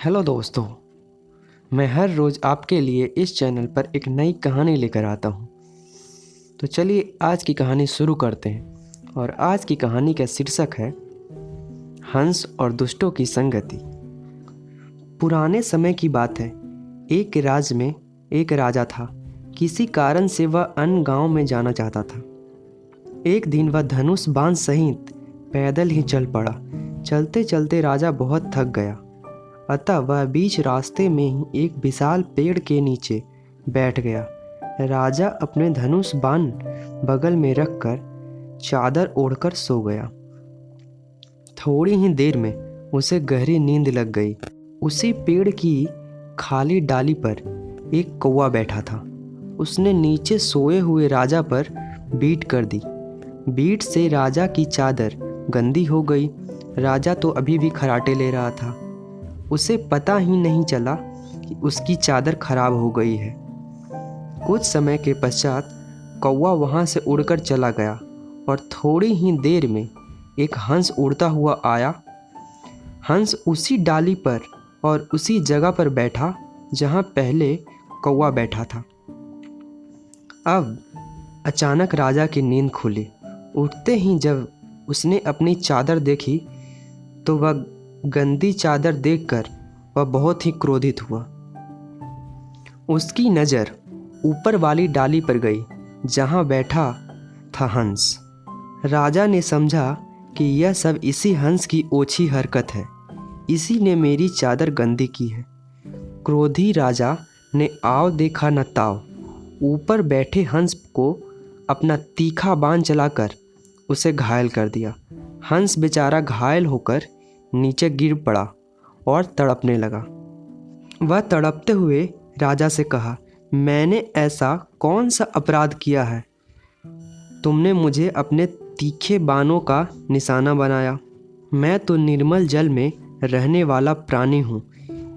Hello दोस्तों, मैं हर रोज़ आपके लिए इस चैनल पर एक नई कहानी लेकर आता हूँ। तो चलिए आज की कहानी शुरू करते हैं। और आज की कहानी का शीर्षक है हंस और दुष्टों की संगति। पुराने समय की बात है। एक राज्य में एक राजा था। किसी कारण से वह अन्य गांव में जाना चाहता था। एक दिन वह धनुष बाण सहित पैदल ही चल पड़ा। चलते चलते राजा बहुत थक गया, अतः वह बीच रास्ते में ही एक विशाल पेड़ के नीचे बैठ गया। राजा अपने धनुष बाण बगल में रखकर चादर ओढ़कर सो गया। थोड़ी ही देर में उसे गहरी नींद लग गई। उसी पेड़ की खाली डाली पर एक कौवा बैठा था। उसने नीचे सोए हुए राजा पर बीट कर दी। बीट से राजा की चादर गंदी हो गई। राजा तो अभी भी खर्राटे ले रहा था। उसे पता ही नहीं चला कि उसकी चादर खराब हो गई है। कुछ समय के पश्चात कौवा वहाँ से उड़कर चला गया और थोड़ी ही देर में एक हंस उड़ता हुआ आया। हंस उसी डाली पर और उसी जगह पर बैठा जहाँ पहले कौवा बैठा था। अब अचानक राजा की नींद खुली। उठते ही जब उसने अपनी चादर देखी तो वह गंदी चादर देखकर वह बहुत ही क्रोधित हुआ। उसकी नज़र ऊपर वाली डाली पर गई जहाँ बैठा था हंस। राजा ने समझा कि यह सब इसी हंस की ओछी हरकत है, इसी ने मेरी चादर गंदी की है। क्रोधी राजा ने आव देखा न ताव, ऊपर बैठे हंस को अपना तीखा बाण चलाकर उसे घायल कर दिया। हंस बेचारा घायल होकर नीचे गिर पड़ा और तड़पने लगा। वह तड़पते हुए राजा से कहा, मैंने ऐसा कौन सा अपराध किया है? तुमने मुझे अपने तीखे बाणों का निशाना बनाया। मैं तो निर्मल जल में रहने वाला प्राणी हूँ।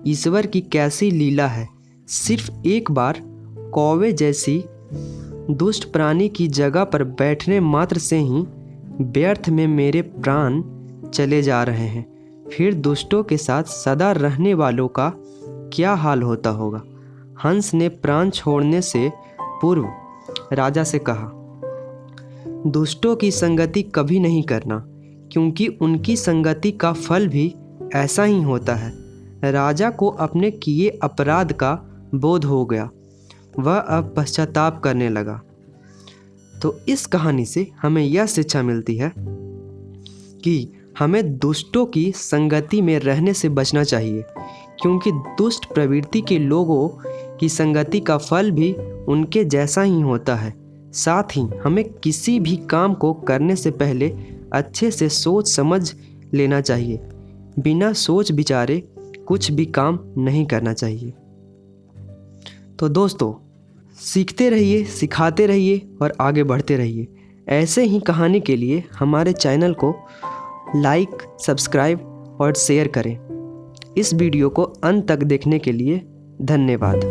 ईश्वर की कैसी लीला है, सिर्फ एक बार कौवे जैसी दुष्ट प्राणी की जगह पर बैठने मात्र से ही व्यर्थ में मेरे प्राण चले जा रहे हैं। फिर दुष्टों के साथ सदा रहने वालों का क्या हाल होता होगा। हंस ने प्राण छोड़ने से पूर्व राजा से कहा, दुष्टों की संगति कभी नहीं करना, क्योंकि उनकी संगति का फल भी ऐसा ही होता है। राजा को अपने किए अपराध का बोध हो गया। वह अब पश्चाताप करने लगा। तो इस कहानी से हमें यह शिक्षा मिलती है कि हमें दुष्टों की संगति में रहने से बचना चाहिए, क्योंकि दुष्ट प्रवृत्ति के लोगों की संगति का फल भी उनके जैसा ही होता है। साथ ही हमें किसी भी काम को करने से पहले अच्छे से सोच समझ लेना चाहिए। बिना सोच विचारे कुछ भी काम नहीं करना चाहिए। तो दोस्तों, सीखते रहिए, सिखाते रहिए और आगे बढ़ते रहिए। ऐसे ही कहानी के लिए हमारे चैनल को लाइक, सब्सक्राइब और शेयर करें। इस वीडियो को अंत तक देखने के लिए धन्यवाद।